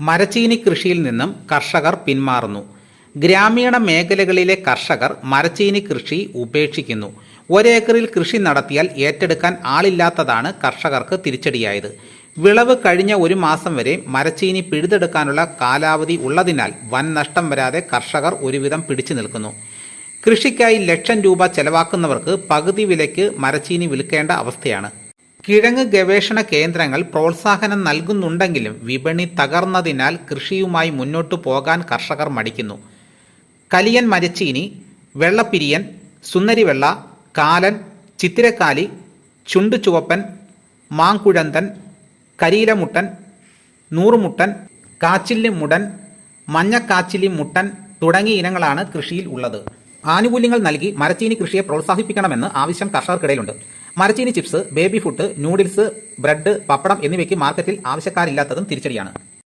മരച്ചീനി കൃഷിയിൽ നിന്നും കർഷകർ പിന്മാറുന്നു. ഗ്രാമീണ മേഖലകളിലെ കർഷകർ മരച്ചീനി കൃഷി ഉപേക്ഷിക്കുന്നു. ഒരേക്കറിൽ കൃഷി നടത്തിയാൽ ഏറ്റെടുക്കാൻ ആളില്ലാത്തതാണ് കർഷകർക്ക് തിരിച്ചടിയായത്. വിളവ് കഴിഞ്ഞ ഒരു മാസം വരെ മരച്ചീനി പിഴുതെടുക്കാനുള്ള കാലാവധി ഉള്ളതിനാൽ വൻ നഷ്ടം വരാതെ കർഷകർ ഒരുവിധം പിടിച്ചു നിൽക്കുന്നു. കൃഷിക്കായി ലക്ഷം രൂപ ചെലവാക്കുന്നവർക്ക് പകുതി വിലയ്ക്ക് മരച്ചീനി വിൽക്കേണ്ട അവസ്ഥയാണ്. കിഴങ്ങ് ഗവേഷണ കേന്ദ്രങ്ങൾ പ്രോത്സാഹനം നൽകുന്നുണ്ടെങ്കിലും വിപണി തകർന്നതിനാൽ കൃഷിയുമായി മുന്നോട്ടു പോകാൻ കർഷകർ മടിക്കുന്നു. കലിയൻ മരച്ചീനി, വെള്ളപ്പിരിയൻ, സുന്ദരിവെള്ള, കാലൻ, ചിത്തിരക്കാലി, ചുണ്ടുചുവപ്പൻ, മാങ്കുഴന്തൻ, കരിയിലമുട്ടൻ, നൂറുമുട്ടൻ, കാച്ചില്ലി മുടൻ, മഞ്ഞക്കാച്ചിലി മുട്ടൻ തുടങ്ങിയ ഇനങ്ങളാണ് കൃഷിയിൽ ഉള്ളത്. ആനുകൂല്യങ്ങൾ നൽകി മരച്ചീനി കൃഷിയെ പ്രോത്സാഹിപ്പിക്കണമെന്ന് ആവശ്യം കർഷകർക്കിടയിലുണ്ട്. മരച്ചീനി chips, baby food, noodles, bread, പപ്പടം എന്നിവയ്ക്ക് മാർക്കറ്റിൽ ആവശ്യക്കാരില്ലാത്തതും തിരിച്ചടിയാണ്.